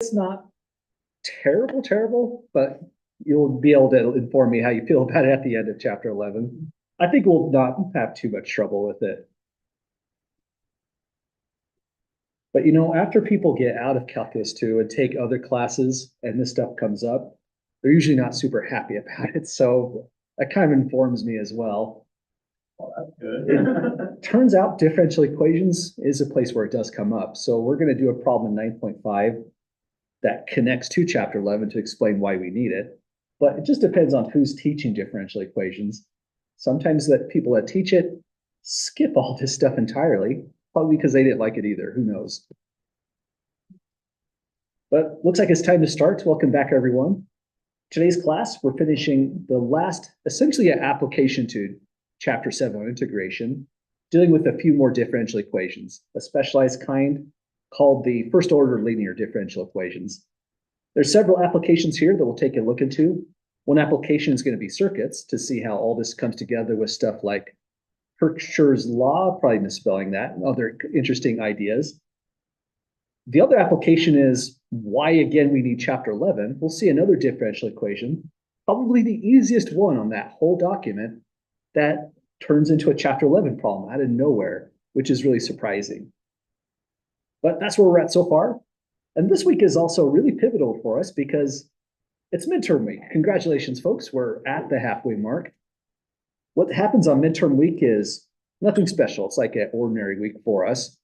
It's not terrible, but you'll be able to inform me how you feel about it at the end of chapter 11. I think we'll not have too much trouble with it. But after people get out of Calculus 2 and take other classes and this stuff comes up, they're usually not super happy about it. So that kind of informs me as well. Well, that's good. It turns out differential equations is a place where it does come up. So we're going to do a problem in 9.5 that connects to chapter 11 to explain why we need it. But it just depends on who's teaching differential equations. Sometimes that people that teach it skip all this stuff entirely, probably because they didn't like it either. Who knows? But looks like it's time to start. Welcome back, everyone. Today's class, we're finishing the last, essentially an application to chapter 7 on integration, dealing with a few more differential equations, a specialized kind called the first order linear differential equations. There's several applications here that we'll take a look into. One application is going to be circuits to see how all this comes together with stuff like Kirchhoff's law, probably misspelling that, and other interesting ideas. The other application is why, again, we need chapter 11. We'll see another differential equation, probably the easiest one on that whole document, that turns into a chapter 11 problem out of nowhere, which is really surprising. But that's where we're at so far. And this week is also really pivotal for us because it's midterm week. Congratulations, folks. We're at the halfway mark. What happens on midterm week is nothing special. It's like an ordinary week for us.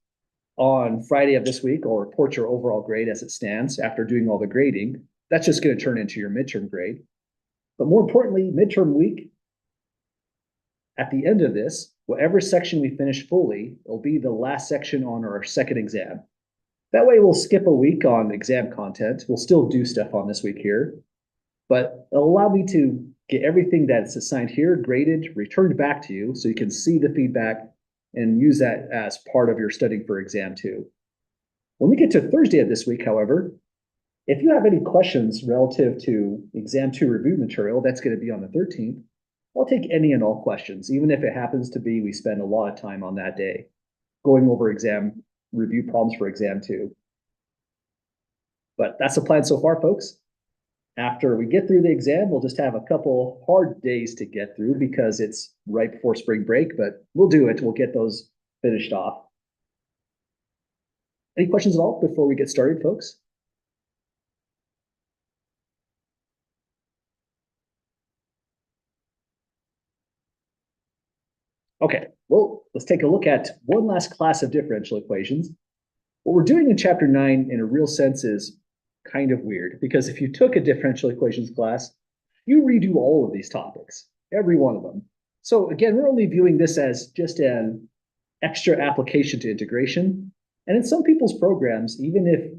On Friday of this week, or report your overall grade as it stands after doing all the grading. That's just going to turn into your midterm grade. But more importantly, midterm week, at the end of this, whatever section we finish fully, it'll be the last section on our second exam. That way we'll skip a week on exam content. We'll still do stuff on this week here, but it'll allow me to get everything that's assigned here graded, returned back to you so you can see the feedback and use that as part of your studying for exam 2. When we get to Thursday of this week, however, if you have any questions relative to exam 2 review material, that's going to be on the 13th. I'll take any and all questions, even if it happens to be we spend a lot of time on that day going over exam review problems for exam 2. But that's the plan so far, folks. After we get through the exam, we'll just have a couple hard days to get through because it's right before spring break, but we'll do it. We'll get those finished off. Any questions at all before we get started, folks? Okay, well, let's take a look at one last class of differential equations. What we're doing in chapter 9 in a real sense is kind of weird because if you took a differential equations class, you redo all of these topics, every one of them. So again, we're only viewing this as just an extra application to integration. And in some people's programs, even if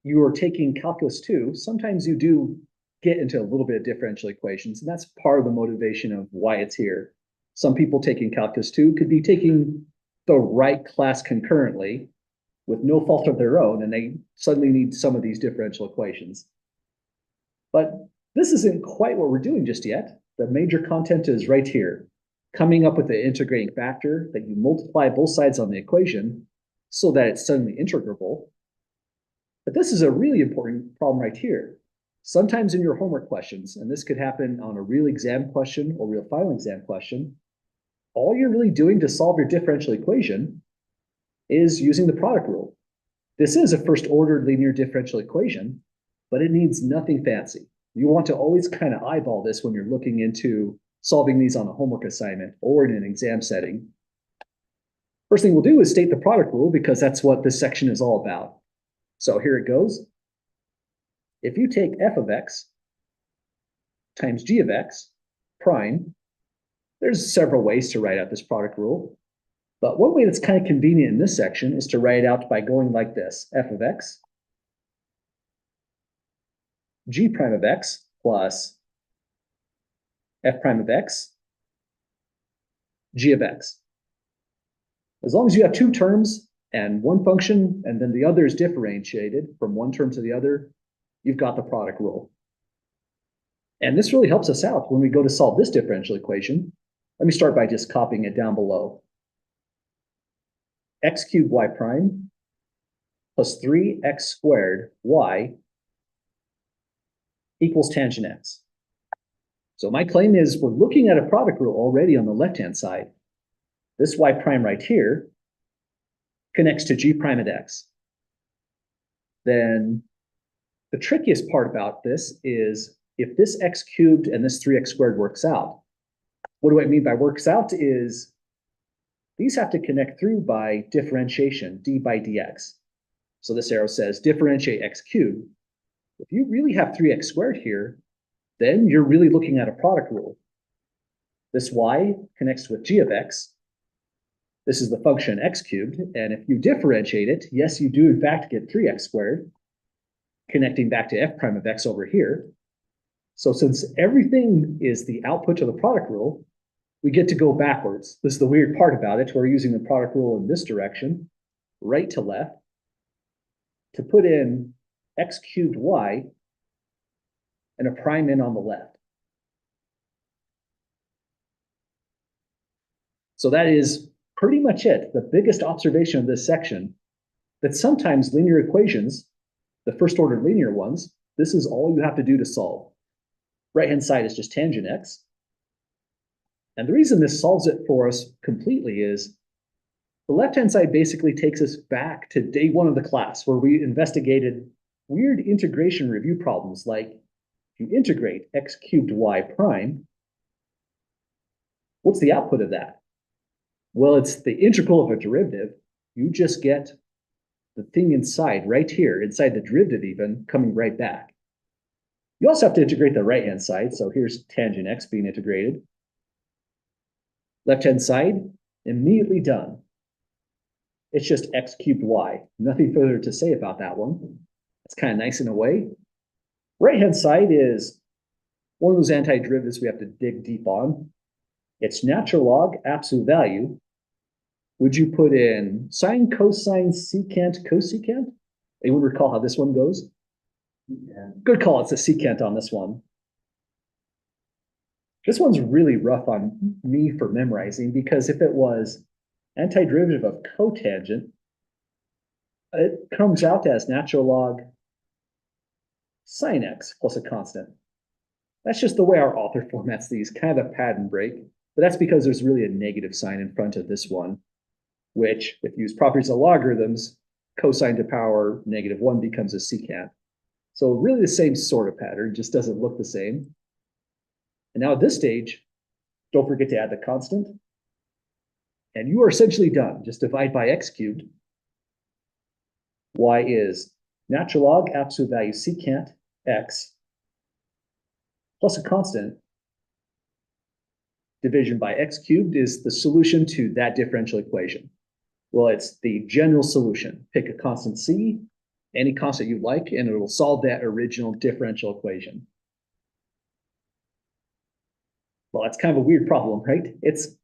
you are taking Calculus 2, sometimes you do get into a little bit of differential equations, and that's part of the motivation of why it's here. Some people taking Calculus 2 could be taking the right class concurrently with no fault of their own, and they suddenly need some of these differential equations. But this isn't quite what we're doing just yet. The major content is right here, coming up with the integrating factor that you multiply both sides on the equation so that it's suddenly integrable. But this is a really important problem right here. Sometimes in your homework questions, and this could happen on a real exam question or real final exam question, all you're really doing to solve your differential equation is using the product rule. This is a first order linear differential equation, but it needs nothing fancy. You want to always kind of eyeball this when you're looking into solving these on a homework assignment or in an exam setting. First thing we'll do is state the product rule because that's what this section is all about. So here it goes. If you take f of x times g of x prime, there's several ways to write out this product rule. But one way that's kind of convenient in this section is to write it out by going like this: f of x, g prime of x plus f prime of x, g of x. As long as you have two terms and one function, and then the other is differentiated from one term to the other, you've got the product rule. And this really helps us out when we go to solve this differential equation. Let me start by just copying it down below. X cubed y prime plus 3x squared y equals tangent x. So my claim is we're looking at a product rule already on the left-hand side. This y prime right here connects to g prime at x. Then the trickiest part about this is if this x cubed and this 3x squared works out. What do I mean by works out is these have to connect through by differentiation, d by dx. So this arrow says differentiate x cubed. If you really have 3x squared here, then you're really looking at a product rule. This y connects with g of x. This is the function x cubed, and if you differentiate it, yes, you do in fact get 3x squared, connecting back to f prime of x over here. So since everything is the output to the product rule, we get to go backwards. This is the weird part about it. We're using the product rule in this direction, right to left, to put in x cubed y and a prime in on the left. So that is pretty much it. The biggest observation of this section, that sometimes linear equations, the first order linear ones, this is all you have to do to solve. Right-hand side is just tangent x. And the reason this solves it for us completely is the left-hand side basically takes us back to day one of the class where we investigated weird integration review problems like if you integrate x cubed y prime, what's the output of that? Well, it's the integral of a derivative. You just get the thing inside right here, inside the derivative even, coming right back. You also have to integrate the right-hand side. So here's tangent x being integrated. Left-hand side, immediately done. It's just x cubed y. Nothing further to say about that one. It's kind of nice in a way. Right-hand side is one of those antiderivatives we have to dig deep on. It's natural log absolute value. Would you put in sine, cosine, secant, cosecant? Anyone recall how this one goes? Yeah. Good call. It's a secant on this one. This one's really rough on me for memorizing because if it was antiderivative of cotangent, it comes out as natural log sine x plus a constant. That's just the way our author formats these, kind of a pattern break, but that's because there's really a negative sign in front of this one, which if you use properties of logarithms, cosine to power -1 becomes a secant. So really the same sort of pattern, just doesn't look the same. And now at this stage, don't forget to add the constant. And you are essentially done. Just divide by x cubed. Y is natural log absolute value secant x plus a constant. Division by x cubed is the solution to that differential equation. Well, it's the general solution. Pick a constant c, any constant you like, and it will solve that original differential equation. Well, that's kind of a weird problem, right? It's,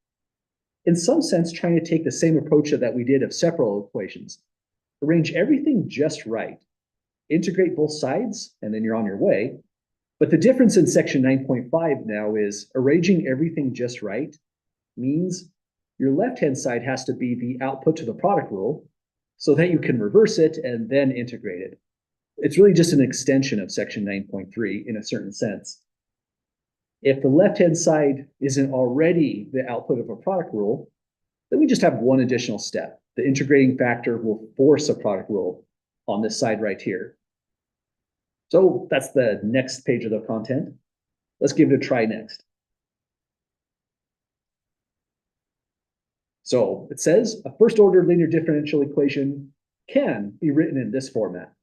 in some sense, trying to take the same approach that we did of separable equations. Arrange everything just right. Integrate both sides, and then you're on your way. But the difference in section 9.5 now is arranging everything just right means your left-hand side has to be the output to the product rule so that you can reverse it and then integrate it. It's really just an extension of section 9.3 in a certain sense. If the left-hand side isn't already the output of a product rule, then we just have one additional step. The integrating factor will force a product rule on this side right here. So that's the next page of the content. Let's give it a try next. So it says a first order linear differential equation can be written in this format.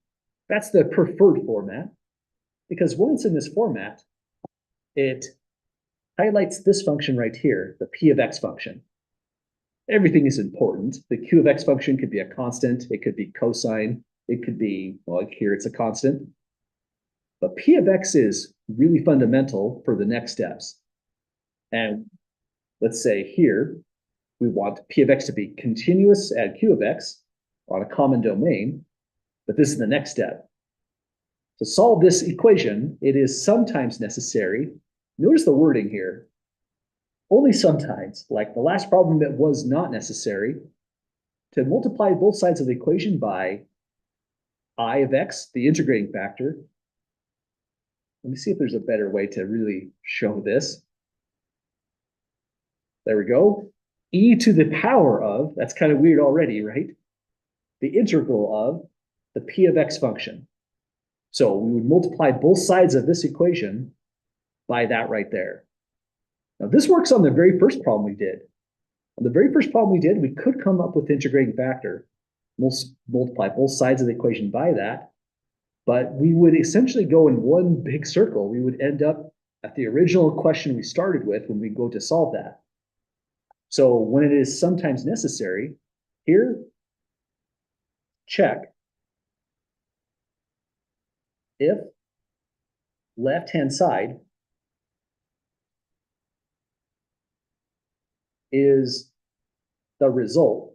That's the preferred format because when it's in this format, it highlights this function right here, the p of x function. Everything is important. The q of x function could be a constant. It could be cosine. It could be, well, like here it's a constant. But p of x is really fundamental for the next steps. And let's say here, we want p of x to be continuous at q of x on a common domain, but this is the next step. To solve this equation, it is sometimes necessary, notice the wording here, only sometimes, like the last problem, it was not necessary, to multiply both sides of the equation by I of x, the integrating factor. Let me see if there's a better way to really show this. There we go. E to the power of, that's kind of weird already, right? The integral of the p of x function. So we would multiply both sides of this equation by that right there. Now this works on the very first problem we did. On the very first problem we did, we could come up with the integrating factor. We'll multiply both sides of the equation by that, but we would essentially go in one big circle. We would end up at the original question we started with when we go to solve that. So when it is sometimes necessary, here, check if left-hand side is the result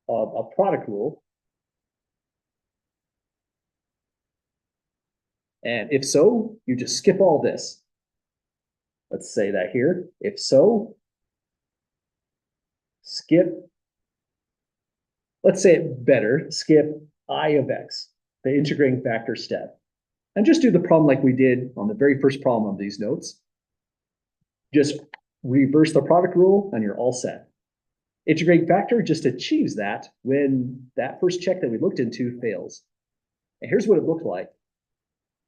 of a product rule. And if so, you just skip all this. Let's say that here. If so, skip, let's say it better, skip I of x, the integrating factor step. And just do the problem like we did on the very first problem of these notes. Just reverse the product rule and you're all set. Integrating factor just achieves that when that first check that we looked into fails. And here's what it looked like.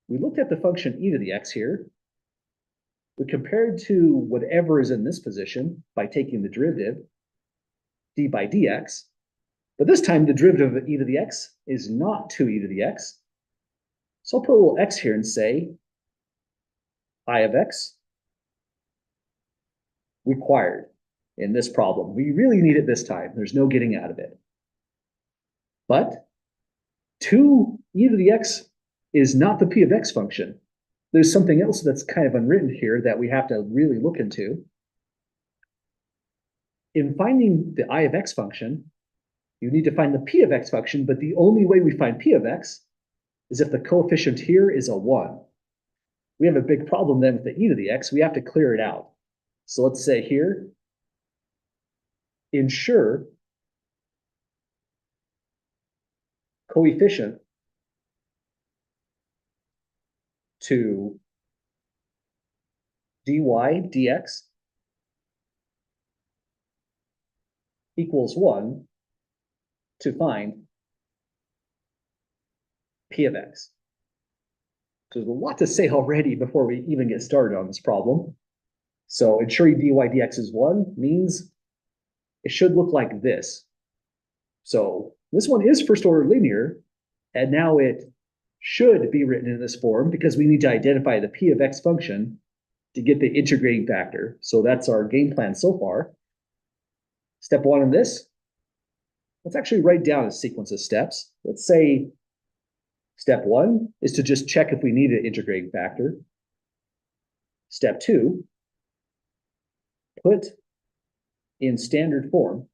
We looked at the function e to the x here. We compared to whatever is in this position by taking the derivative, d by dx. But this time the derivative of e to the x is not 2e to the x. So I'll put a little x here and say I of x required in this problem. We really need it this time. There's no getting out of it. But 2e to the x is not the p of x function. There's something else that's kind of unwritten here that we have to really look into. In finding the I of x function, you need to find the p of x function, but the only way we find p of x is if the coefficient here is a 1. We have a big problem then with the e to the x. We have to clear it out. So let's say here, ensure coefficient to dy dx equals 1 to find p of x. So there's a lot to say already before we even get started on this problem. So ensuring dy dx is 1 means it should look like this. So this one is first order linear, and now it should be written in this form because we need to identify the p of x function to get the integrating factor. So that's our game plan so far. Step 1 in this, let's actually write down a sequence of steps. Let's say step 1 is to just check if we need an integrating factor. Step 2, put in standard form.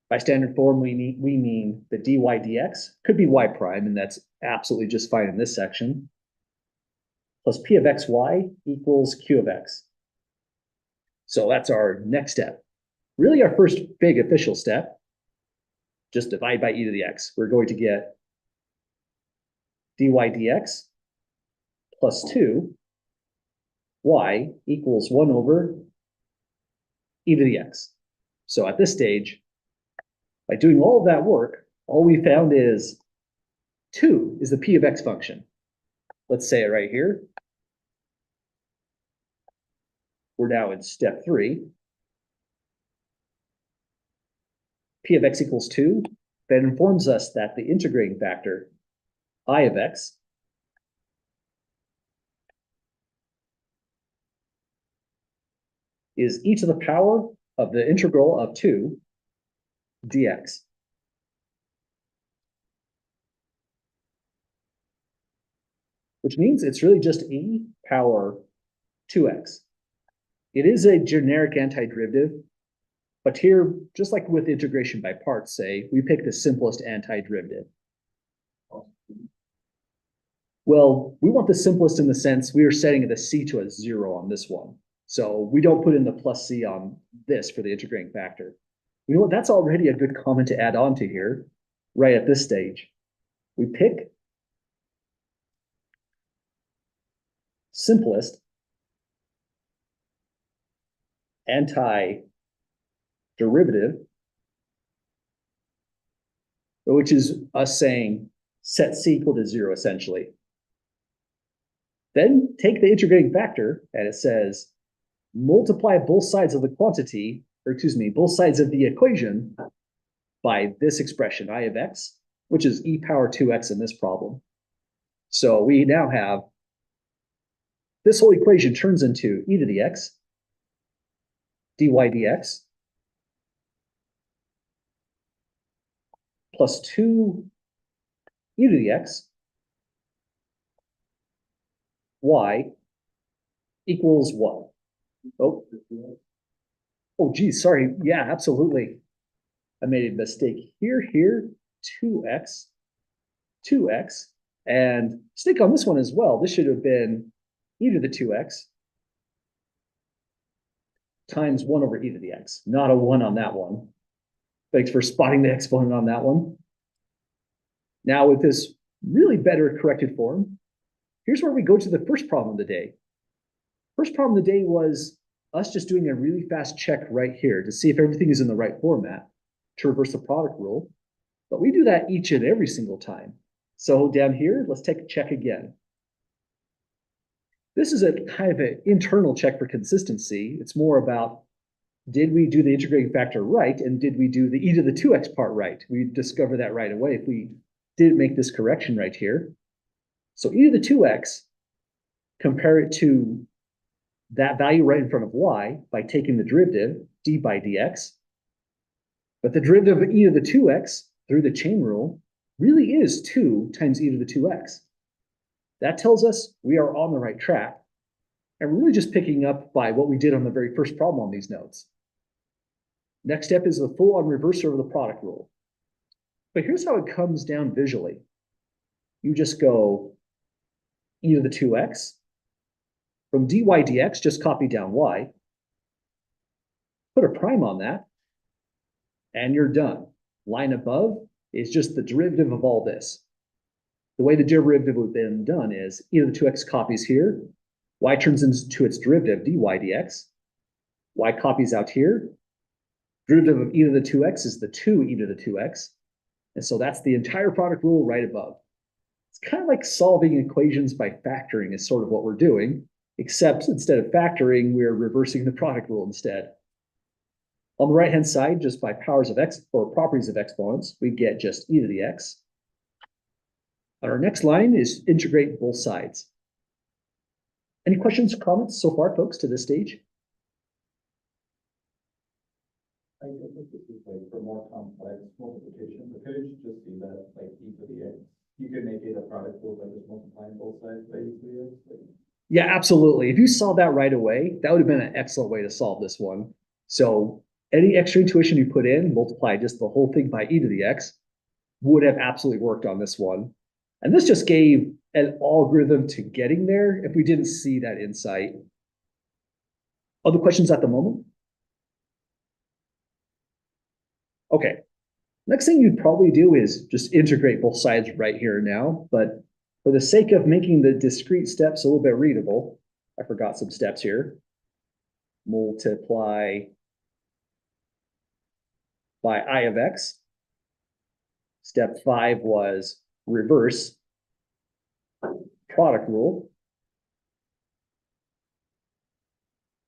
By standard form, we mean the dy dx, could be y prime, and that's absolutely just fine in this section, plus p of xy equals q of x. So that's our next step. Really our first big official step, just divide by e to the x. We're going to get dy dx plus 2 y equals 1 over e to the x. So at this stage, by doing all of that work, all we found is 2 is the p of x function. Let's say it right here. We're now in step 3. P of x equals 2. That informs us that the integrating factor, I of x, is e to the power of the integral of 2 dx. Which means it's really just e power 2x. It is a generic antiderivative, but here, just like with integration by parts, say, we pick the simplest antiderivative. Well, we want the simplest in the sense we are setting the c to a 0 on this one. So we don't put in the plus c on this for the integrating factor. You know what? That's already a good comment to add on to here, right at this stage. We pick simplest anti-derivative, which is us saying set c equal to 0 essentially. Then take the integrating factor and it says multiply both sides of the quantity, or excuse me, both sides of the equation by this expression, I of x, which is e power 2x in this problem. So we now have this whole equation turns into e to the x dy dx plus 2 e to the x y equals what? Oh, geez, sorry. Yeah, absolutely. I made a mistake here, 2x, and stick on this one as well. This should have been e to the 2x times 1 over e to the x, not a 1 on that one. Thanks for spotting the exponent on that one. Now with this really better corrected form, here's where we go to the first problem of the day. First problem of the day was us just doing a really fast check right here to see if everything is in the right format to reverse the product rule. But we do that each and every single time. So down here, let's take a check again. This is a kind of an internal check for consistency. It's more about, did we do the integrating factor right? And did we do the e to the 2x part right? We discover that right away if we didn't make this correction right here. So e to the 2x, compare it to that value right in front of y by taking the derivative, d by dx. But the derivative of e to the 2x through the chain rule really is 2 times e to the 2x. That tells us we are on the right track. And we're really just picking up by what we did on the very first problem on these notes. Next step is the full-on reversal of the product rule. But here's how it comes down visually. You just go e to the 2x. From dy dx, just copy down y. Put a prime on that. And you're done. Line above is just the derivative of all this. The way the derivative would have been done is e to the 2x copies here, y turns into its derivative, dy dx, y copies out here, derivative of e to the 2x is the 2 e to the 2x, and so that's the entire product rule right above. It's kind of like solving equations by factoring is sort of what we're doing, except instead of factoring, we're reversing the product rule instead. On the right-hand side, just by powers of x or properties of exponents, we get just e to the x. Our next line is integrate both sides. Any questions or comments so far, folks, to this stage? I guess this is like for more complex multiplication, but could you just do that like e to the x? You could make it a product rule by just multiplying both sides by e to the x. Like... Yeah, absolutely. If you saw that right away, that would have been an excellent way to solve this one. So any extra intuition you put in, multiply just the whole thing by e to the x, would have absolutely worked on this one. And this just gave an algorithm to getting there if we didn't see that insight. Other questions at the moment? Okay. Next thing you'd probably do is just integrate both sides right here and now. But for the sake of making the discrete steps a little bit readable, I forgot some steps here. Multiply by I of x. Step 5 was reverse product rule.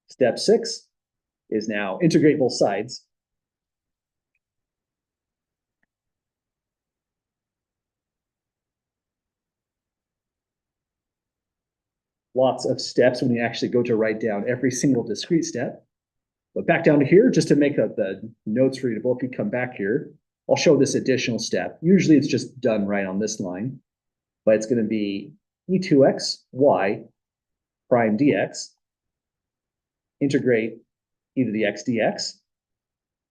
Step 6 is now integrate both sides. Lots of steps when you actually go to write down every single discrete step. But back down to here, just to make up the notes readable, if you come back here, I'll show this additional step. Usually it's just done right on this line, but it's going to be e2x y prime dx, integrate e to the x dx.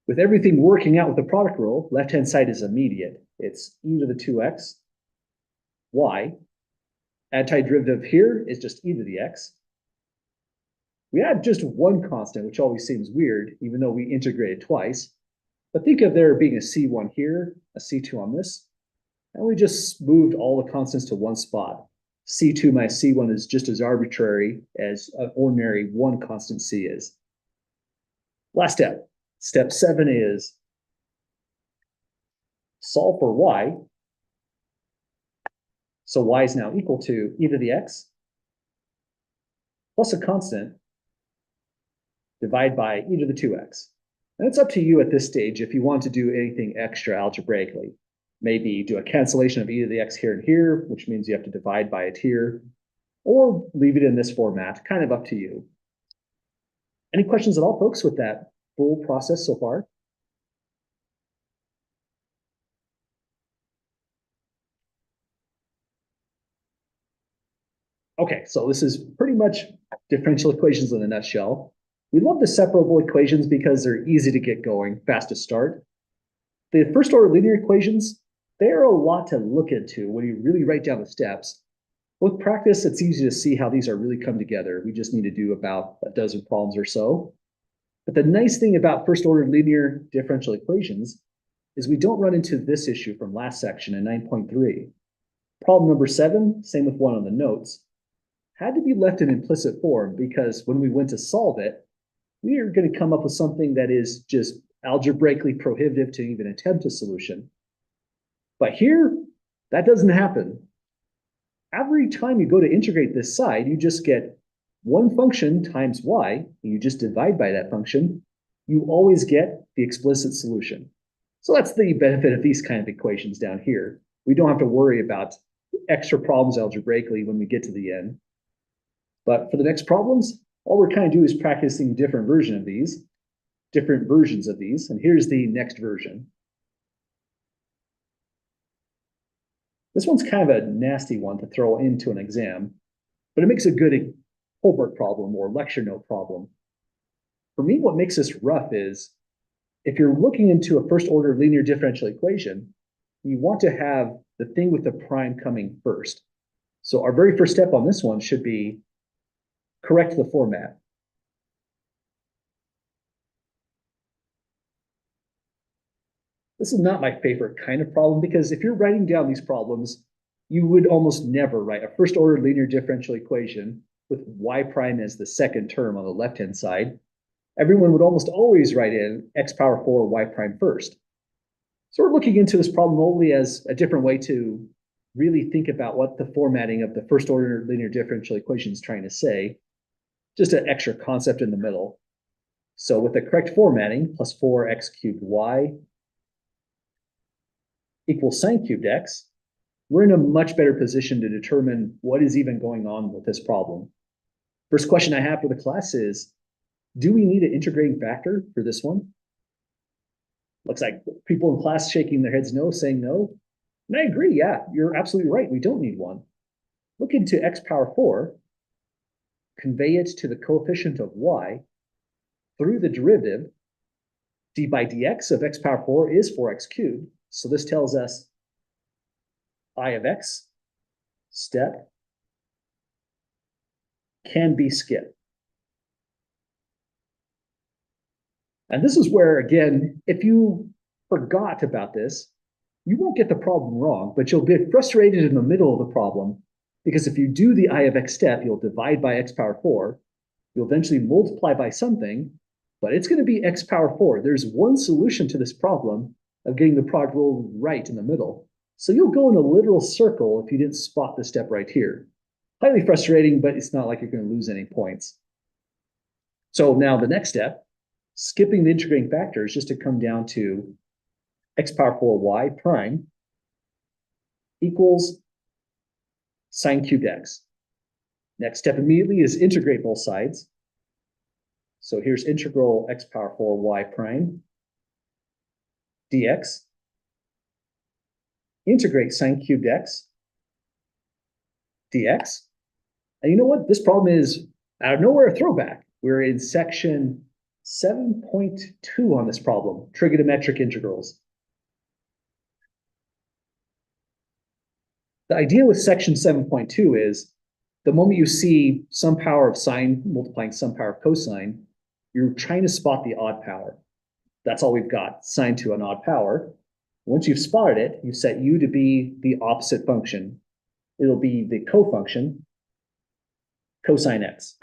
With everything working out with the product rule, left-hand side is immediate. It's e to the 2x y. Antiderivative here is just e to the x. We add just one constant, which always seems weird, even though we integrate it twice. But think of there being a C1 here, a C2 on this, and we just moved all the constants to one spot. C2 minus C1 is just as arbitrary as an ordinary one constant C is. Last step. Step 7 is solve for y. So y is now equal to e to the x plus a constant divided by e to the 2x. And it's up to you at this stage if you want to do anything extra algebraically. Maybe do a cancellation of e to the x here and here, which means you have to divide by it here, or leave it in this format, kind of up to you. Any questions at all, folks, with that full process so far? Okay, so this is pretty much differential equations in a nutshell. We love the separable equations because they're easy to get going, fast to start. The first order linear equations, they're a lot to look into when you really write down the steps. With practice, it's easy to see how these are really come together. We just need to do about a dozen problems or so. But the nice thing about first order linear differential equations is we don't run into this issue from last section in 9.3. Problem number 7, same with one on the notes, had to be left in implicit form because when we went to solve it, we are going to come up with something that is just algebraically prohibitive to even attempt a solution. But here, that doesn't happen. Every time you go to integrate this side, you just get one function times y, and you just divide by that function. You always get the explicit solution. So that's the benefit of these kind of equations down here. We don't have to worry about extra problems algebraically when we get to the end. But for the next problems, all we're kind of doing is practicing different versions of these, and here's the next version. This one's kind of a nasty one to throw into an exam, but it makes a good homework problem or lecture note problem. For me, what makes this rough is if you're looking into a first order linear differential equation, you want to have the thing with the prime coming first. So our very first step on this one should be correct the format. This is not my favorite kind of problem because if you're writing down these problems, you would almost never write a first order linear differential equation with y prime as the second term on the left-hand side. Everyone would almost always write in x power 4 y prime first. So we're looking into this problem only as a different way to really think about what the formatting of the first order linear differential equation is trying to say. Just an extra concept in the middle. So with the correct formatting, plus 4x cubed y equals sine cubed x, we're in a much better position to determine what is even going on with this problem. First question I have for the class is, do we need an integrating factor for this one? Looks like people in class shaking their heads no, saying no. And I agree, yeah, you're absolutely right. We don't need one. Look into x power 4, convey it to the coefficient of y through the derivative. D by dx of x power 4 is 4x cubed. So this tells us I of x step can be skipped. And this is where, again, if you forgot about this, you won't get the problem wrong, but you'll get frustrated in the middle of the problem because if you do the I of x step, you'll divide by x power 4, you'll eventually multiply by something, but it's going to be x power 4. There's one solution to this problem of getting the product rule right in the middle. So you'll go in a literal circle if you didn't spot the step right here. Highly frustrating, but it's not like you're going to lose any points. So now the next step, skipping the integrating factor, is just to come down to x power 4 y prime equals sine cubed x. Next step immediately is integrate both sides. So here's integral x power 4 y prime dx. Integrate sine cubed x dx. And you know what? This problem is out of nowhere a throwback. We're in section 7.2 on this problem, trigonometric integrals. The idea with section 7.2 is the moment you see some power of sine multiplying some power of cosine, you're trying to spot the odd power. That's all we've got, sine to an odd power. Once you've spotted it, you set u to be the opposite function. It'll be the co-function, cosine x.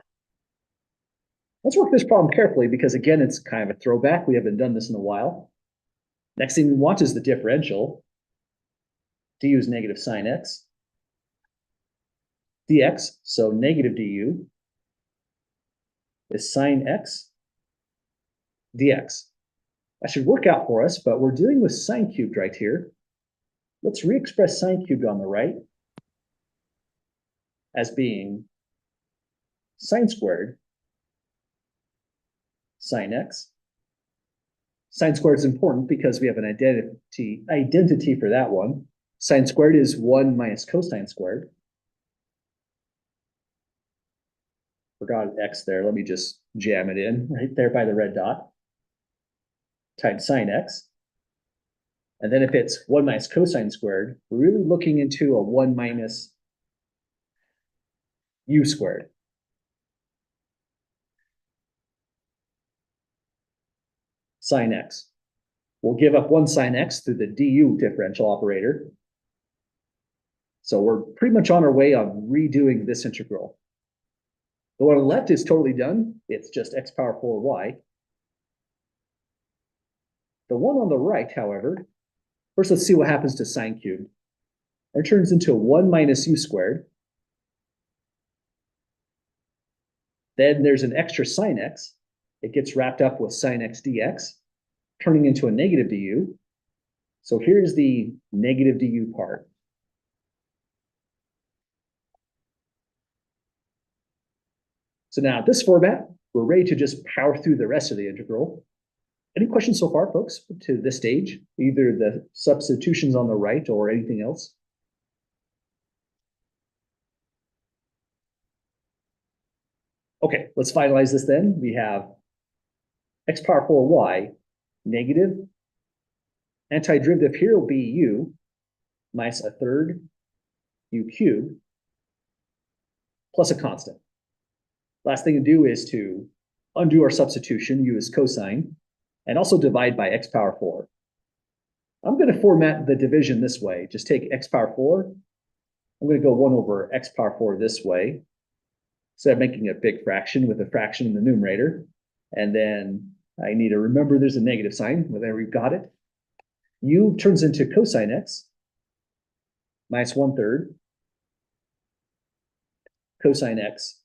Let's work this problem carefully because, again, it's kind of a throwback. We haven't done this in a while. Next thing we want is the differential. Du is negative sine x dx, so negative du is sine x dx. That should work out for us, but we're dealing with sine cubed right here. Let's re-express sine cubed on the right as being sine squared sine x. Sine squared is important because we have an identity for that one. Sine squared is 1 minus cosine squared. Forgot an x there. Let me just jam it in right there by the red dot. Times sine x. And then if it's 1 minus cosine squared, we're really looking into a 1 minus u squared. Sine x. We'll give up 1 sine x through the du differential operator. So we're pretty much on our way on redoing this integral. The one on the left is totally done. It's just x power 4y. The one on the right, however, first let's see what happens to sine cubed. It turns into 1 minus u squared. Then there's an extra sine x. It gets wrapped up with sine x dx, turning into a negative du. So here's the negative du part. So now, this format, we're ready to just power through the rest of the integral. Any questions so far, folks, to this stage? Either the substitutions on the right or anything else? Okay, let's finalize this then. We have x power 4y negative. Antiderivative here will be u minus a third u cubed plus a constant. Last thing to do is to undo our substitution, u is cosine, and also divide by x power 4. I'm going to format the division this way. Just take x power 4. I'm going to go 1 over x power 4 this way, instead of making a big fraction with a fraction in the numerator. And then I need to remember there's a negative sign. Well, there we've got it. U turns into cosine x minus 1/3 cosine x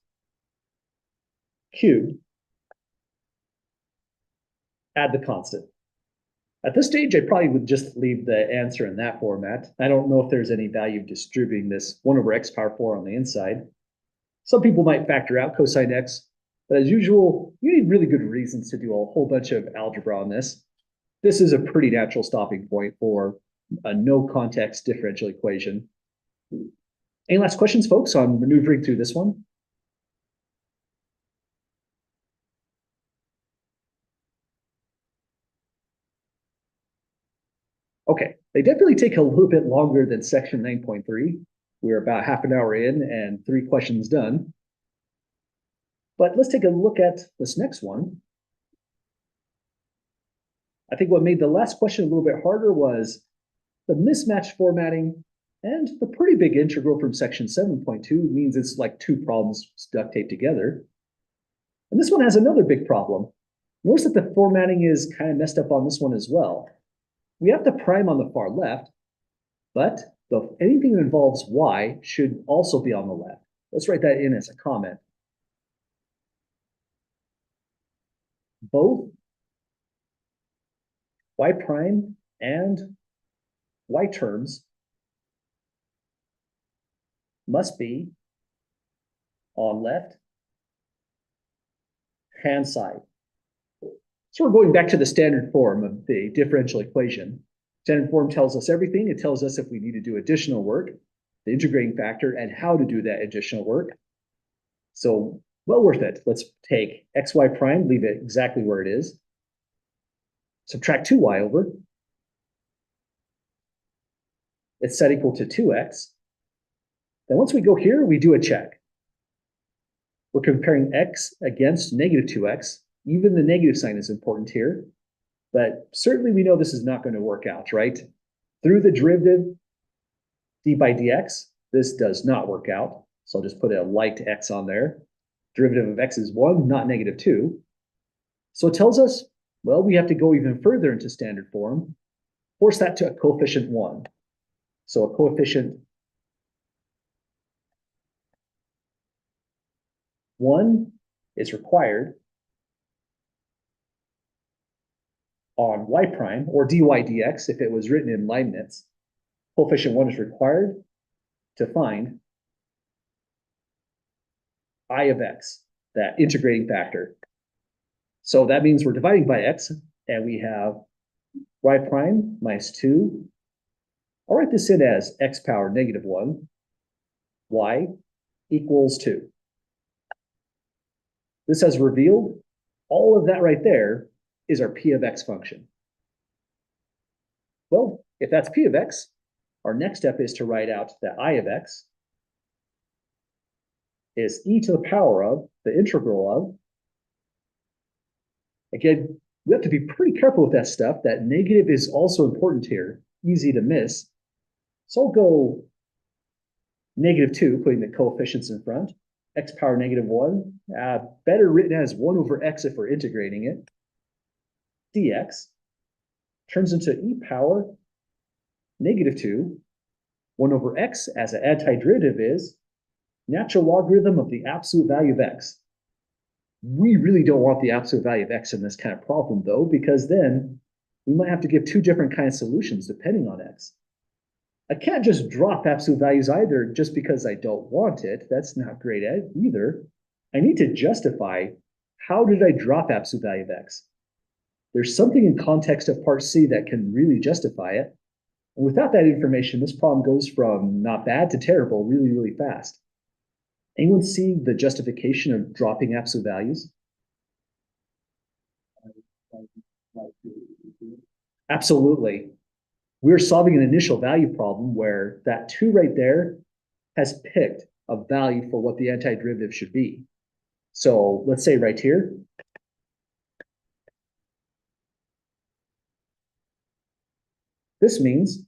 cubed. Add the constant. At this stage, I probably would just leave the answer in that format. I don't know if there's any value distributing this 1 over x power 4 on the inside. Some people might factor out cosine x, but as usual, you need really good reasons to do a whole bunch of algebra on this. This is a pretty natural stopping point for a no context differential equation. Any last questions, folks, on maneuvering through this one? Okay, they definitely take a little bit longer than section 9.3. We're about half an hour in and 3 questions done. But let's take a look at this next one. I think what made the last question a little bit harder was the mismatched formatting, and the pretty big integral from section 7.2 means it's like 2 problems duct taped together. And this one has another big problem. Notice that the formatting is kind of messed up on this one as well. We have the prime on the far left, but anything that involves y should also be on the left. Let's write that in as a comment. Both y prime and y terms must be on left hand side. So we're going back to the standard form of the differential equation. Standard form tells us everything. It tells us if we need to do additional work, the integrating factor, and how to do that additional work. So well worth it. Let's take xy prime, leave it exactly where it is. Subtract 2y over. It's set equal to 2x. Then once we go here, we do a check. We're comparing x against negative 2x. Even the negative sign is important here, but certainly we know this is not going to work out, right? Through the derivative d by dx, this does not work out. So I'll just put a light x on there. Derivative of x is 1, not negative 2. So it tells us, well, we have to go even further into standard form, force that to a coefficient 1. So a coefficient 1 is required on y prime, or dy dx if it was written in Leibniz. Coefficient 1 is required to find I of x, that integrating factor. So that means we're dividing by x, and we have y prime minus 2. I'll write this in as x power negative 1, y equals 2. This has revealed all of that right there is our p of x function. Well, if that's p of x, our next step is to write out that I of x is e to the power of the integral of. Again, we have to be pretty careful with that stuff. That negative is also important here, easy to miss. So I'll go negative 2, putting the coefficients in front. X power negative 1, better written as 1 over x if we're integrating it. Dx turns into e power negative 2, 1 over x as an antiderivative is natural logarithm of the absolute value of x. We really don't want the absolute value of x in this kind of problem, though, because then we might have to give two different kinds of solutions depending on x. I can't just drop absolute values either just because I don't want it. That's not great either. I need to justify how did I drop absolute value of x. There's something in context of part C that can really justify it. And without that information, this problem goes from not bad to terrible really, really fast. Anyone see the justification of dropping absolute values? Absolutely. We're solving an initial value problem where that 2 right there has picked a value for what the antiderivative should be. So let's say right here, this means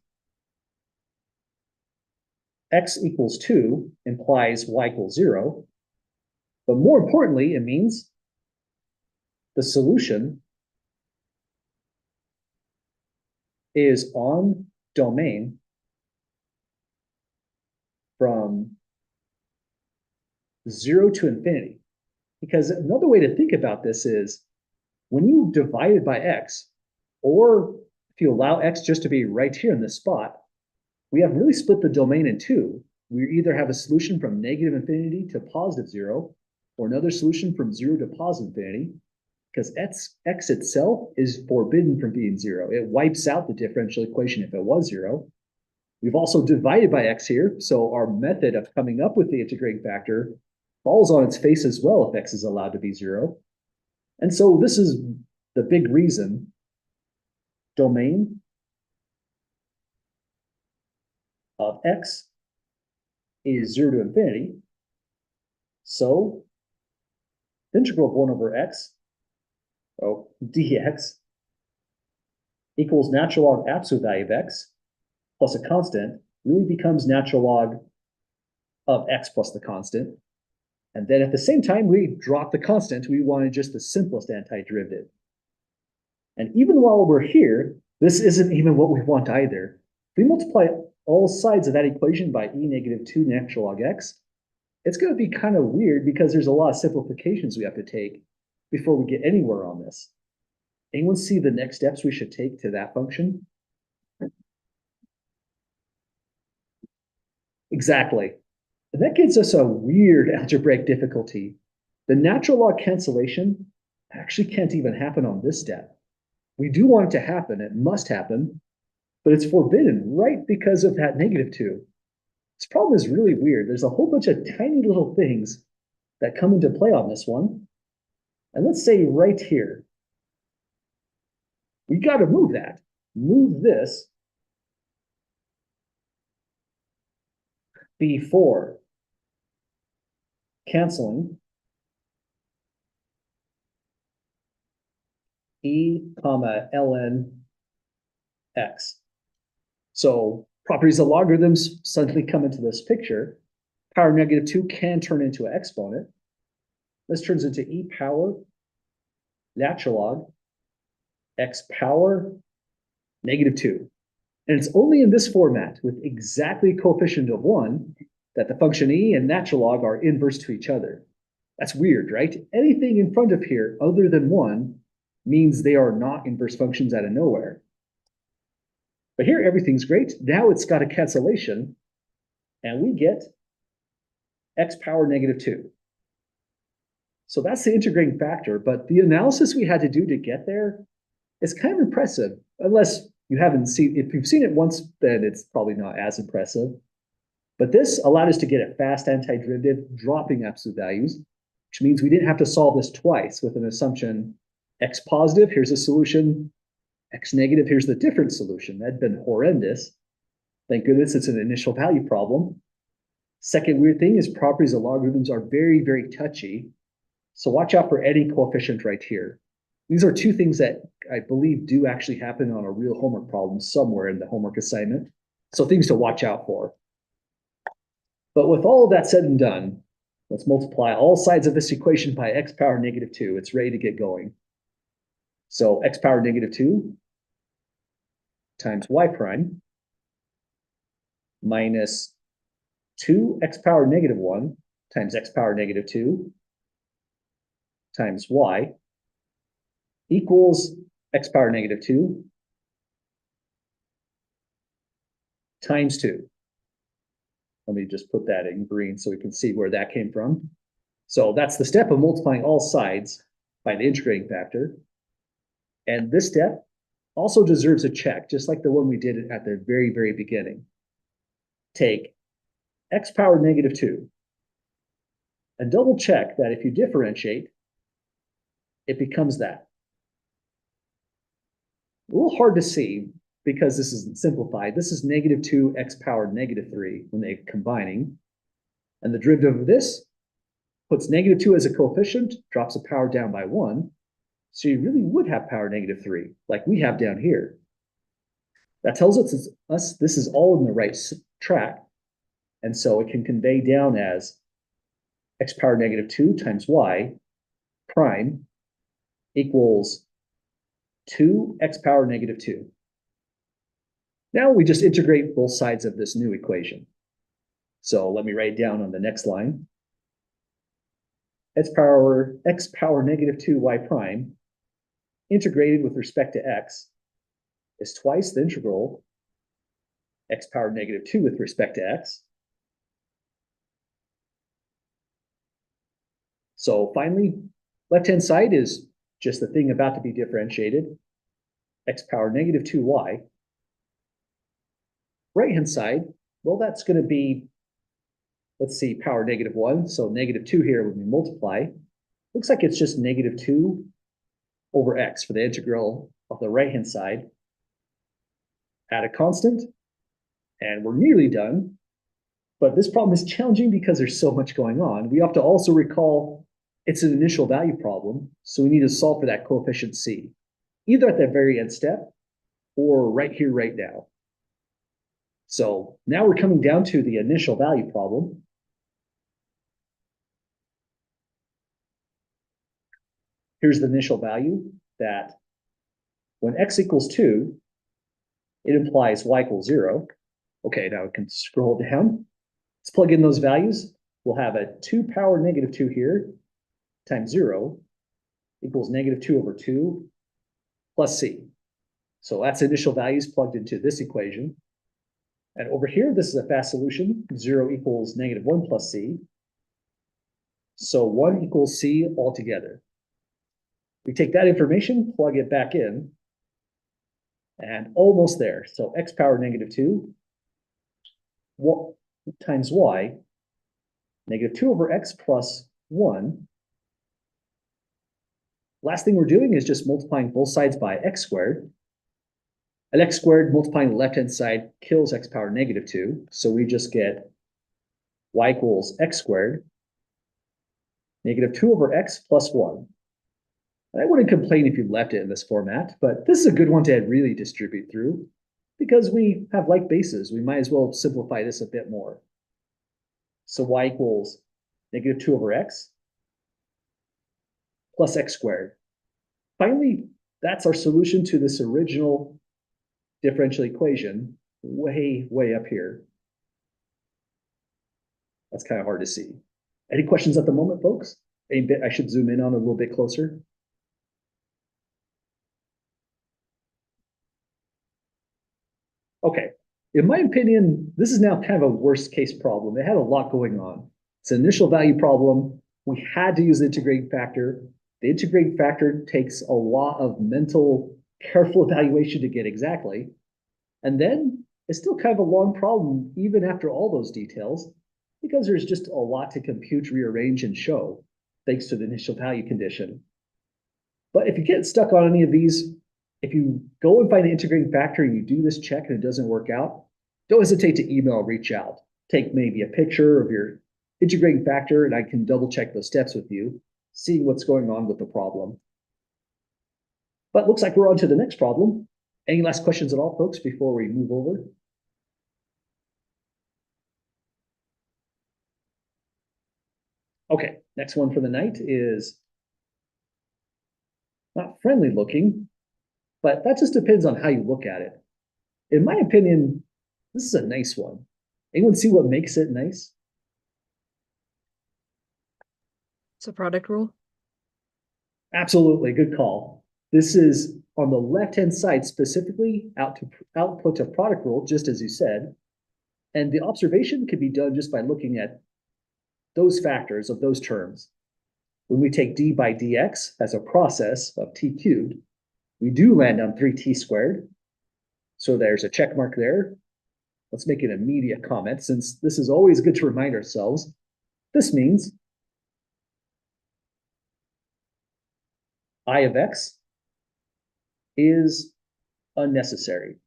x equals 2 implies y equals 0. But more importantly, it means the solution is on domain from 0 to infinity. Because another way to think about this is when you divide it by x, or if you allow x just to be right here in this spot, we have really split the domain in two. We either have a solution from negative infinity to positive 0, or another solution from 0 to positive infinity, because x itself is forbidden from being 0. It wipes out the differential equation if it was 0. We've also divided by x here, so our method of coming up with the integrating factor falls on its face as well if x is allowed to be 0. And so this is the big reason domain of x is 0 to infinity. So the integral of 1 over x, dx, equals natural log absolute value of x plus a constant really becomes natural log of x plus the constant. And then at the same time, we drop the constant. We wanted just the simplest antiderivative. And even while we're here, this isn't even what we want either. If we multiply all sides of that equation by e negative 2 natural log x, it's going to be kind of weird because there's a lot of simplifications we have to take before we get anywhere on this. Anyone see the next steps we should take to that function? Exactly. And that gives us a weird algebraic difficulty. The natural log cancellation actually can't even happen on this step. We do want it to happen, it must happen, but it's forbidden right because of that negative 2. This problem is really weird. There's a whole bunch of tiny little things that come into play on this one. And let's say right here, we got to move that. Move this before canceling E comma ln x. So properties of logarithms suddenly come into this picture. Power -2 can turn into an exponent. This turns into e power natural log x power -2. And it's only in this format with exactly a coefficient of 1 that the function e and natural log are inverse to each other. That's weird, right? Anything in front of here other than 1 means they are not inverse functions out of nowhere. But here everything's great. Now it's got a cancellation, and we get x power -2. So that's the integrating factor, but the analysis we had to do to get there is kind of impressive, unless you haven't seen, if you've seen it once, then it's probably not as impressive. But this allowed us to get a fast antiderivative, dropping absolute values, which means we didn't have to solve this twice with an assumption x positive, here's a solution, x negative, here's the different solution. That'd been horrendous. Thank goodness it's an initial value problem. Second weird thing is properties of logarithms are very, very touchy. So watch out for any coefficient right here. These are two things that I believe do actually happen on a real homework problem somewhere in the homework assignment. So things to watch out for. But with all of that said and done, let's multiply all sides of this equation by x power -2. It's ready to get going. So x power -2 times y prime minus 2x power -1 times x power -2 times y equals x power -2 times 2. Let me just put that in green so we can see where that came from. So that's the step of multiplying all sides by the integrating factor. And this step also deserves a check, just like the one we did at the very, very beginning. Take x power -2 and double check that if you differentiate, it becomes that. A little hard to see because this isn't simplified. This is -2 x power -3 when they're combining. And the derivative of this puts -2 as a coefficient, drops the power down by 1. So you really would have power -3, like we have down here. That tells us this is all in the right track. And so it can convey down as x power -2 times y prime equals 2x power -2. Now we just integrate both sides of this new equation. So let me write it down on the next line. X power -2y prime integrated with respect to x is twice the integral x power -2 with respect to x. So finally, left-hand side is just the thing about to be differentiated, x power -2y. Right-hand side, well, that's going to be, let's see, power -1. So -2 here when we multiply. Looks like it's just -2 over x for the integral of the right-hand side. Add a constant, and we're nearly done. But this problem is challenging because there's so much going on. We have to also recall it's an initial value problem, so we need to solve for that coefficient c, either at the very end step or right here, right now. So now we're coming down to the initial value problem. Here's the initial value that when x equals 2, it implies y equals 0. Okay, now we can scroll down. Let's plug in those values. We'll have a 2 power -2 here times 0 equals -2 over 2 plus c. So that's initial values plugged into this equation. And over here, this is a fast solution. 0 equals -1 plus c. So 1 equals c altogether. We take that information, plug it back in, and almost there. So x power -2 times y, -2 over x plus 1. Last thing we're doing is just multiplying both sides by x squared. And x squared multiplying the left-hand side kills x power -2. So we just get y equals x squared, -2 over x plus 1. And I wouldn't complain if you left it in this format, but this is a good one to really distribute through because we have like bases. We might as well simplify this a bit more. So y equals -2/x plus x squared. Finally, that's our solution to this original differential equation way, way up here. That's kind of hard to see. Any questions at the moment, folks? Any bit I should zoom in on a little bit closer? Okay, in my opinion, this is now kind of a worst case problem. It had a lot going on. It's an initial value problem. We had to use the integrating factor. The integrating factor takes a lot of mental, careful evaluation to get exactly. And then it's still kind of a long problem, even after all those details, because there's just a lot to compute, rearrange, and show, thanks to the initial value condition. But if you get stuck on any of these, if you go and find the integrating factor and you do this check and it doesn't work out, don't hesitate to email, reach out. Take maybe a picture of your integrating factor and I can double check those steps with you, seeing what's going on with the problem. But looks like we're on to the next problem. Any last questions at all, folks, before we move over? Okay, next one for the night is not friendly looking, but that just depends on how you look at it. In my opinion, this is a nice one. Anyone see what makes it nice? It's a product rule. Absolutely, good call. This is on the left-hand side, specifically output of product rule, just as you said. And the observation can be done just by looking at those factors of those terms. When we take d by dx as a process of t cubed, we do land on 3t squared. So there's a check mark there. Let's make an immediate comment, since this is always good to remind ourselves. This means I of x is unnecessary.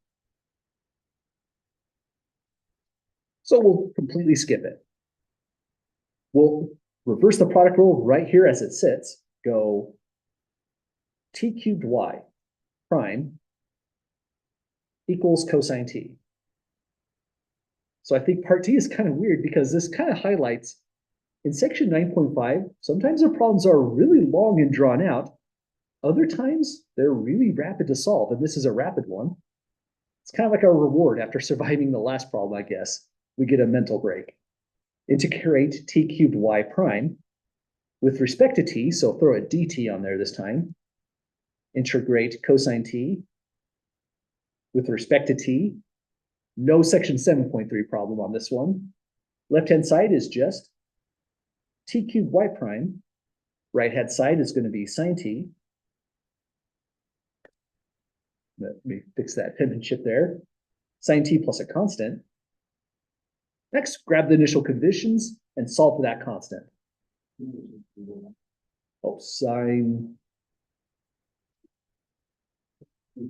So we'll completely skip it. We'll reverse the product rule right here as it sits. Go t cubed y prime equals cosine t. So I think part T is kind of weird because this kind of highlights in section 9.5, sometimes the problems are really long and drawn out. Other times they're really rapid to solve, and this is a rapid one. It's kind of like our reward after surviving the last problem, I guess. We get a mental break. Integrate t cubed y prime with respect to t, so throw a dt on there this time. Integrate cosine t with respect to t. No section 7.3 problem on this one. Left-hand side is just t cubed y prime. Right-hand side is going to be sine t. Let me fix that penmanship there. Sine t plus a constant. Next, grab the initial conditions and solve for that constant. Oh, sine. You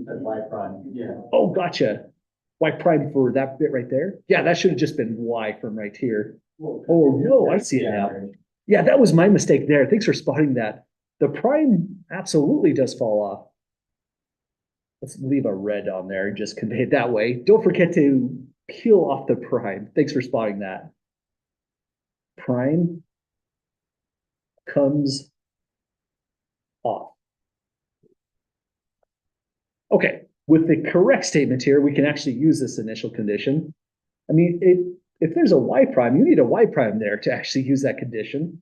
said y prime. Yeah. Oh, gotcha. Y prime for that bit right there. Yeah, that should have just been y from right here. Oh, no, I see it now. Yeah, that was my mistake there. Thanks for spotting that. The prime absolutely does fall off. Let's leave a red on there and just convey it that way. Don't forget to peel off the prime. Thanks for spotting that. Prime comes off. Okay, with the correct statement here, we can actually use this initial condition. I mean, if there's a y prime, you need a y prime there to actually use that condition.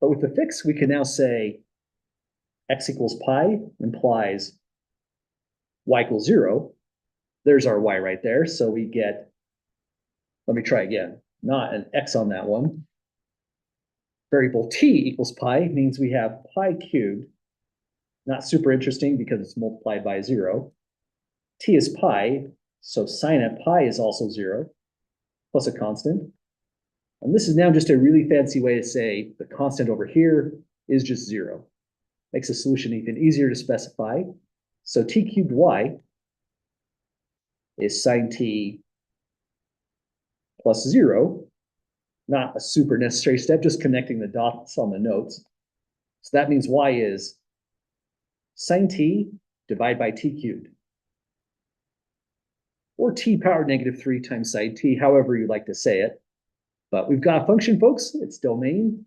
But with the fix, we can now say x equals pi implies y equals 0. There's our y right there. So we get, let me try again, not an x on that one. Variable t equals pi means we have pi cubed. Not super interesting because it's multiplied by 0. T is pi, so sine at pi is also 0, plus a constant. And this is now just a really fancy way to say the constant over here is just 0. Makes the solution even easier to specify. So t cubed y is sine t plus 0. Not a super necessary step, just connecting the dots on the notes. So that means y is sine t divided by t cubed. Or t power -3 times sine t, however you like to say it. But we've got a function, folks. Its domain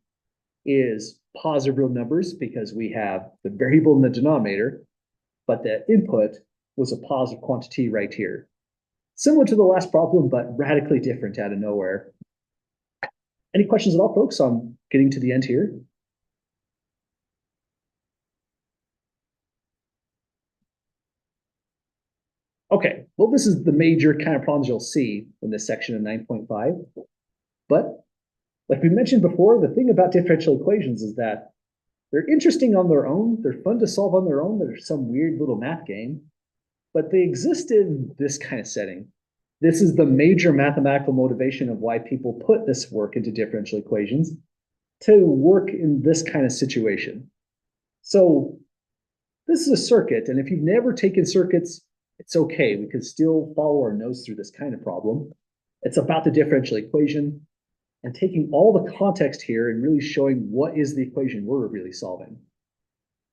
is positive real numbers because we have the variable in the denominator, but the input was a positive quantity right here. Similar to the last problem, but radically different out of nowhere. Any questions at all, folks, on getting to the end here? Okay, well, this is the major kind of problems you'll see in this section of 9.5. But like we mentioned before, the thing about differential equations is that they're interesting on their own. They're fun to solve on their own. They're some weird little math game, but they exist in this kind of setting. This is the major mathematical motivation of why people put this work into differential equations, to work in this kind of situation. So this is a circuit, and if you've never taken circuits, it's okay. We can still follow our nose through this kind of problem. It's about the differential equation and taking all the context here and really showing what is the equation we're really solving.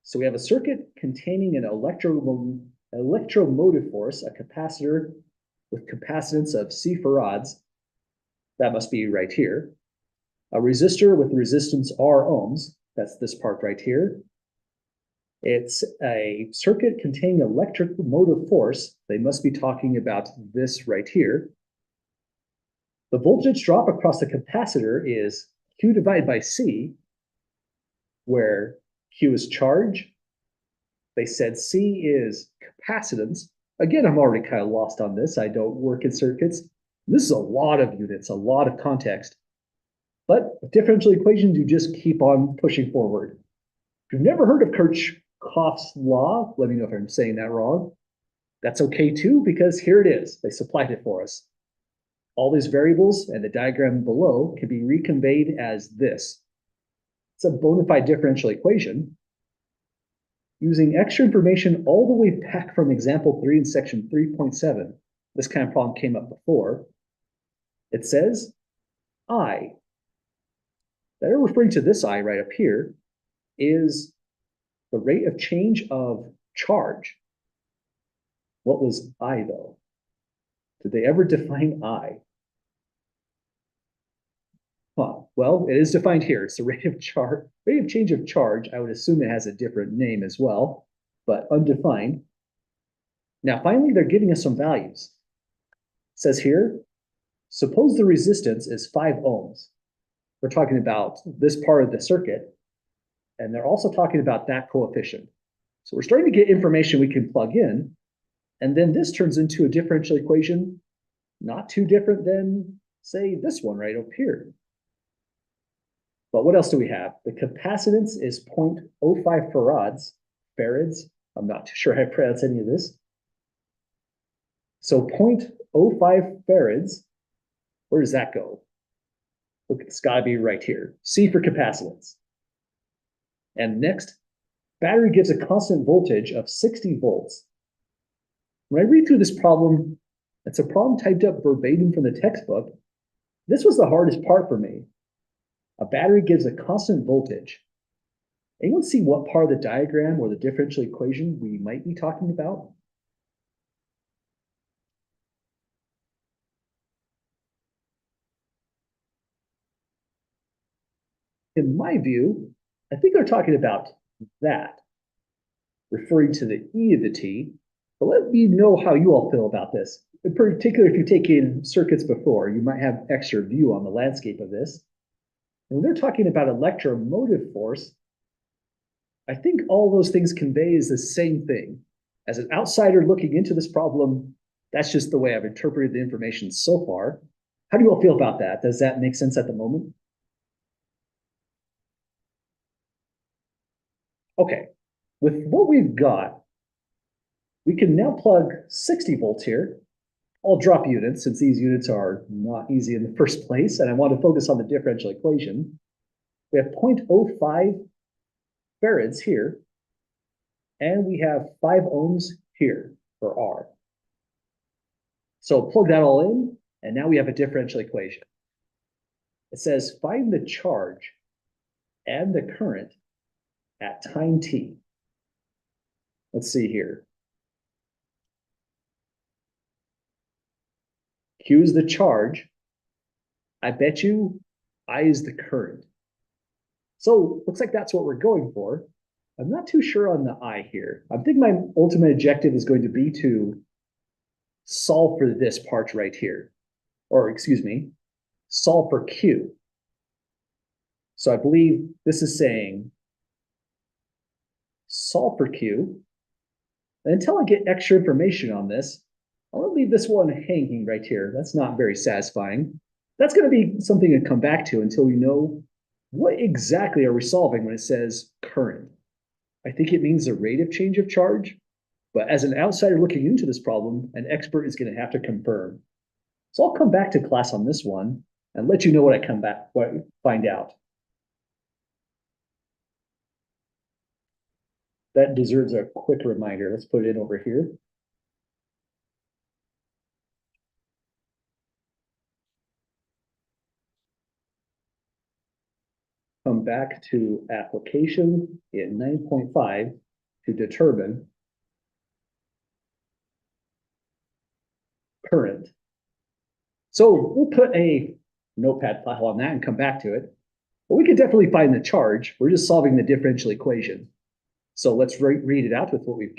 So we have a circuit containing an electromotive force, a capacitor with capacitance of C farads. That must be right here. A resistor with resistance R ohms. That's this part right here. It's a circuit containing electric motive force. They must be talking about this right here. The voltage drop across the capacitor is Q divided by C, where Q is charge. They said C is capacitance. Again, I'm already kind of lost on this. I don't work in circuits. This is a lot of units, a lot of context. But with differential equations, you just keep on pushing forward. If you've never heard of Kirchhoff's law, let me know if I'm saying that wrong. That's okay too, because here it is. They supplied it for us. All these variables and the diagram below can be reconveyed as this. It's a bona fide differential equation. Using extra information all the way back from example 3 in section 3.7, this kind of problem came up before. It says I. They're referring to this I right up here is the rate of change of charge. What was I though? Did they ever define I? Huh. Well, it is defined here. It's the rate of change of charge. I would assume it has a different name as well, but undefined. Now, finally, they're giving us some values. It says here, suppose the resistance is 5 ohms. We're talking about this part of the circuit, and they're also talking about that coefficient. So we're starting to get information we can plug in, and then this turns into a differential equation not too different than, say, this one right up here. But what else do we have? The capacitance is 0.05 farads. I'm not too sure how to pronounce any of this. So 0.05 farads, where does that go? Look, it's got to be right here. C for capacitance. And next, battery gives a constant voltage of 60 volts. When I read through this problem, it's a problem typed up verbatim from the textbook. This was the hardest part for me. A battery gives a constant voltage. Anyone see what part of the diagram or the differential equation we might be talking about? In my view, I think they're talking about that, referring to the E of the T. But let me know how you all feel about this. In particular, if you've taken circuits before, you might have extra view on the landscape of this. And when they're talking about electromotive force, I think all those things convey is the same thing. As an outsider looking into this problem, that's just the way I've interpreted the information so far. How do you all feel about that? Does that make sense at the moment? Okay, with what we've got, we can now plug 60 volts here. I'll drop units since these units are not easy in the first place, and I want to focus on the differential equation. We have 0.05 farads here, and we have 5 ohms here for R. So plug that all in, and now we have a differential equation. It says find the charge and the current at time t. Let's see here. Q is the charge. I bet you I is the current. So looks like that's what we're going for. I'm not too sure on the I here. I think my ultimate objective is going to be to solve for this part right here. Or excuse me, solve for Q. So I believe this is saying solve for Q. And until I get extra information on this, I want to leave this one hanging right here. That's not very satisfying. That's going to be something to come back to until we know what exactly are we solving when it says current. I think it means the rate of change of charge, but as an outsider looking into this problem, an expert is going to have to confirm. So I'll come back to class on this one and let you know what I find out. That deserves a quick reminder. Let's put it in over here. Come back to application in 9.5 to determine current. So we'll put a notepad file on that and come back to it. But we could definitely find the charge. We're just solving the differential equation. So let's read it out with what we've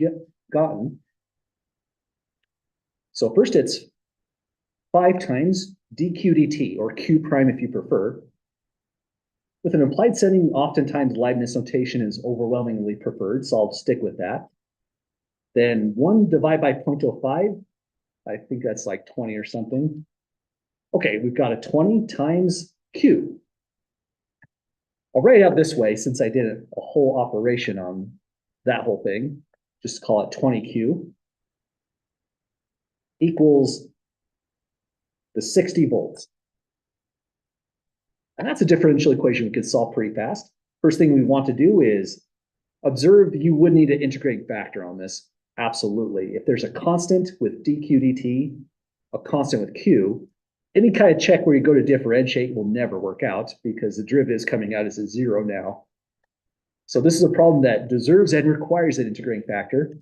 gotten. So first it's 5 times dq dt, or q prime if you prefer. With an implied setting, oftentimes Leibniz notation is overwhelmingly preferred, so I'll stick with that. Then 1 divided by 0.05, I think that's like 20 or something. Okay, we've got a 20 times q. I'll write it out this way since I did a whole operation on that whole thing. Just call it 20q equals the 60 volts. And that's a differential equation we could solve pretty fast. First thing we want to do is observe you would need an integrating factor on this. Absolutely. If there's a constant with dq dt, a constant with q, any kind of check where you go to differentiate will never work out because the derivative is coming out as a 0 now. So this is a problem that deserves and requires an integrating factor.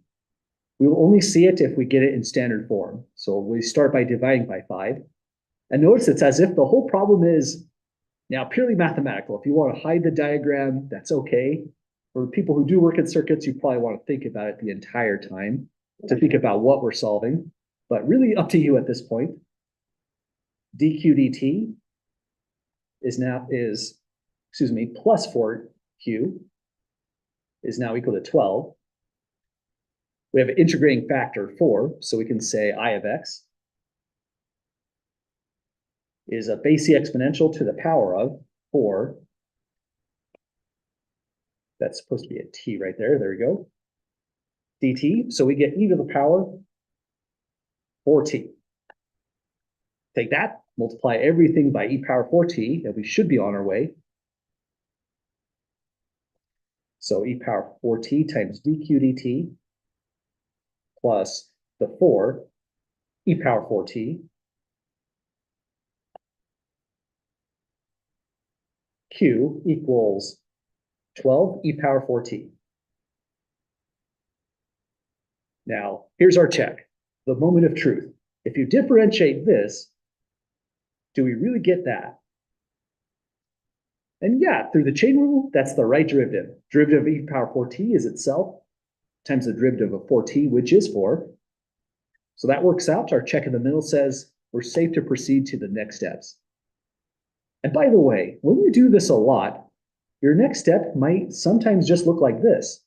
We will only see it if we get it in standard form. So we start by dividing by 5. And notice it's as if the whole problem is now purely mathematical. If you want to hide the diagram, that's okay. For people who do work in circuits, you probably want to think about it the entire time to think about what we're solving. But really up to you at this point. dq dt is plus 4q is now equal to 12. We have an integrating factor 4, so we can say I of x is a base e exponential to the power of 4. That's supposed to be a t right there. There we go. dt. So we get e to the power 4t. Take that, multiply everything by e power 4t, and we should be on our way. So e power 4t times dq dt plus the 4 e power 4t q equals 12 e power 4t. Now, here's our check, the moment of truth. If you differentiate this, do we really get that? And yeah, through the chain rule, that's the right derivative. Derivative of e power 4t is itself times the derivative of 4t, which is 4. So that works out. Our check in the middle says we're safe to proceed to the next steps. And by the way, when you do this a lot, your next step might sometimes just look like this.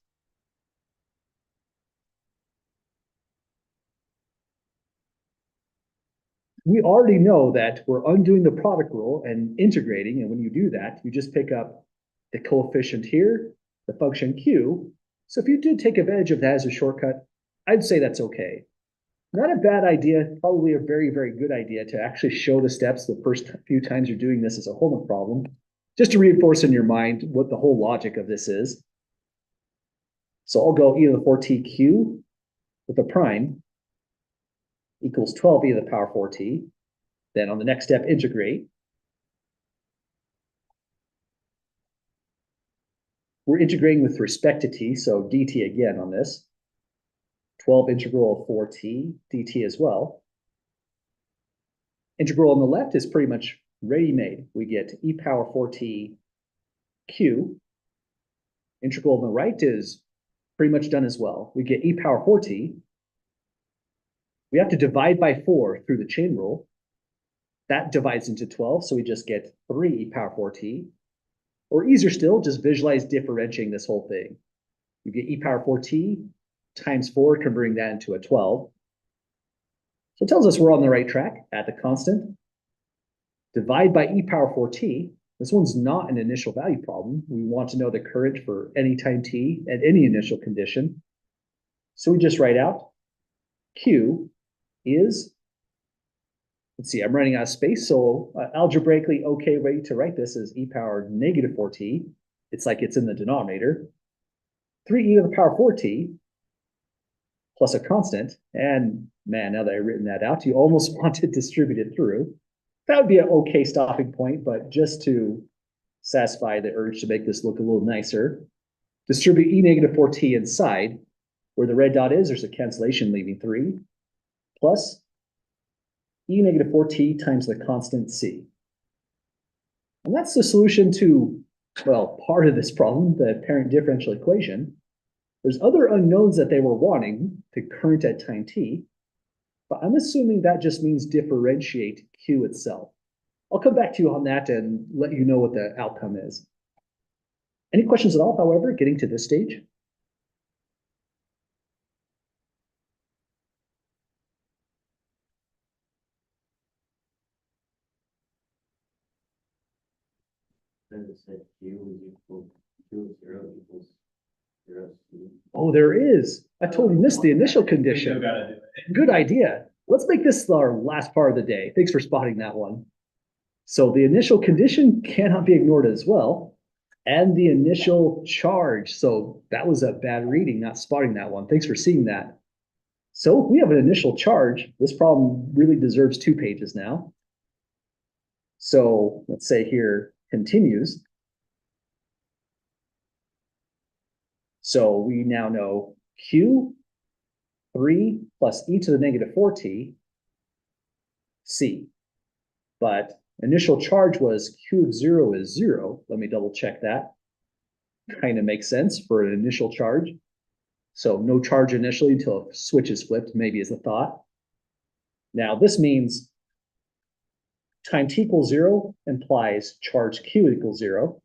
We already know that we're undoing the product rule and integrating, and when you do that, you just pick up the coefficient here, the function q. So if you did take advantage of that as a shortcut, I'd say that's okay. Not a bad idea, probably a very, very good idea to actually show the steps the first few times you're doing this as a homework problem, just to reinforce in your mind what the whole logic of this is. So I'll go e to the 4tq with a prime equals 12 e to the power 4t. Then on the next step, integrate. We're integrating with respect to t, so dt again on this. 12 integral of 4t dt as well. Integral on the left is pretty much ready-made. We get e power 4t q. Integral on the right is pretty much done as well. We get e power 4t. We have to divide by 4 through the chain rule. That divides into 12, so we just get 3 e power 4t. Or easier still, just visualize differentiating this whole thing. You get e power 4t times 4, converting that into a 12. So it tells us we're on the right track. Add the constant. Divide by e power 4t. This one's not an initial value problem. We want to know the current for any time t at any initial condition. So we just write out q is, let's see, I'm running out of space, so algebraically okay way to write this is e power negative 4t. It's like it's in the denominator. 3e to the power 4t plus a constant. And man, now that I've written that out, you almost want to distribute it through. That would be an okay stopping point, but just to satisfy the urge to make this look a little nicer, distribute e negative 4t inside. Where the red dot is, there's a cancellation leaving 3, plus e negative 4t times the constant c. And that's the solution to, well, part of this problem, the apparent differential equation. There's other unknowns that they were wanting, the current at time t, but I'm assuming that just means differentiate q itself. I'll come back to you on that and let you know what the outcome is. Any questions at all, however, getting to this stage? Then it said q is equal q of 0 equals 0 c. Oh, there is. I totally missed the initial condition. Good idea. Let's make this our last part of the day. Thanks for spotting that one. So the initial condition cannot be ignored as well. And the initial charge. So that was a bad reading, not spotting that one. Thanks for seeing that. So we have an initial charge. This problem really deserves 2 pages now. So let's say here continues. So we now know q 3 plus e to the negative 4t c. But initial charge was q of 0 is 0. Let me double check that. Kind of makes sense for an initial charge. So no charge initially until a switch is flipped, maybe is a thought. Now this means time t equals 0 implies charge q equals 0.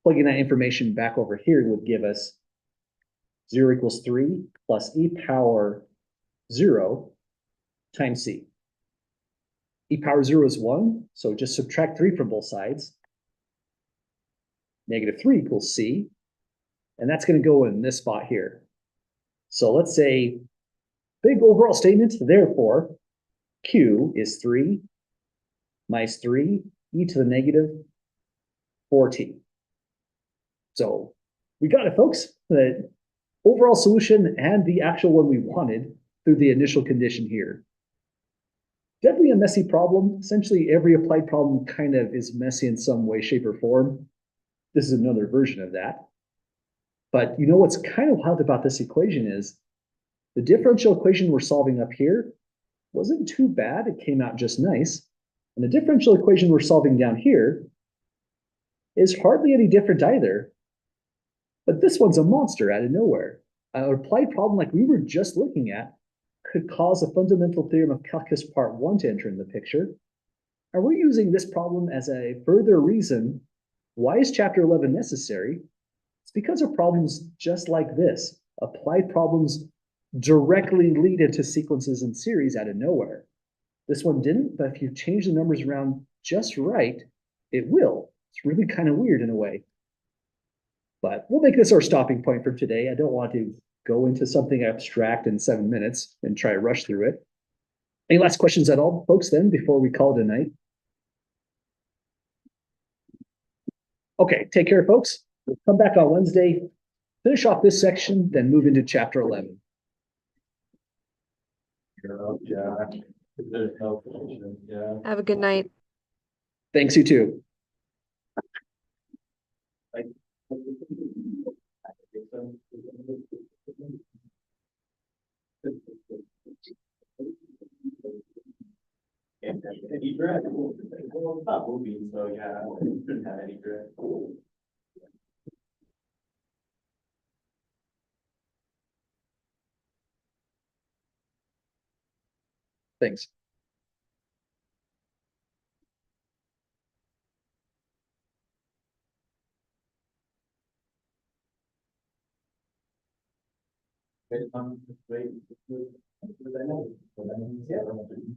Plugging that information back over here would give us 0 equals 3 plus e power 0 times c. E power 0 is 1, so just subtract 3 from both sides. Negative 3 equals c, and that's going to go in this spot here. So let's say, big overall statement, therefore, q is 3 minus 3 e to the negative 4t. So we got it, folks. The overall solution and the actual one we wanted through the initial condition here. Definitely a messy problem. Essentially, every applied problem kind of is messy in some way, shape, or form. This is another version of that. But you know what's kind of wild about this equation is the differential equation we're solving up here wasn't too bad. It came out just nice. And the differential equation we're solving down here is hardly any different either. But this one's a monster out of nowhere. An applied problem like we were just looking at could cause a fundamental theorem of calculus part 1 to enter in the picture. And we're using this problem as a further reason why is chapter 11 necessary? It's because of problems just like this. Applied problems directly lead into sequences and series out of nowhere. This one didn't, but if you change the numbers around just right, it will. It's really kind of weird in a way. But we'll make this our stopping point for today. I don't want to go into something abstract in 7 minutes and try to rush through it. Any last questions at all, folks, then, before we call it a night? Okay, take care, folks. We'll come back on Wednesday, finish off this section, then move into chapter 11. Yeah. There's no condition, yeah. Have a good night. Thanks, you too. Any drag? Well, it's not moving, so yeah, it shouldn't have any drag. Thanks. Wait, wait. Yeah.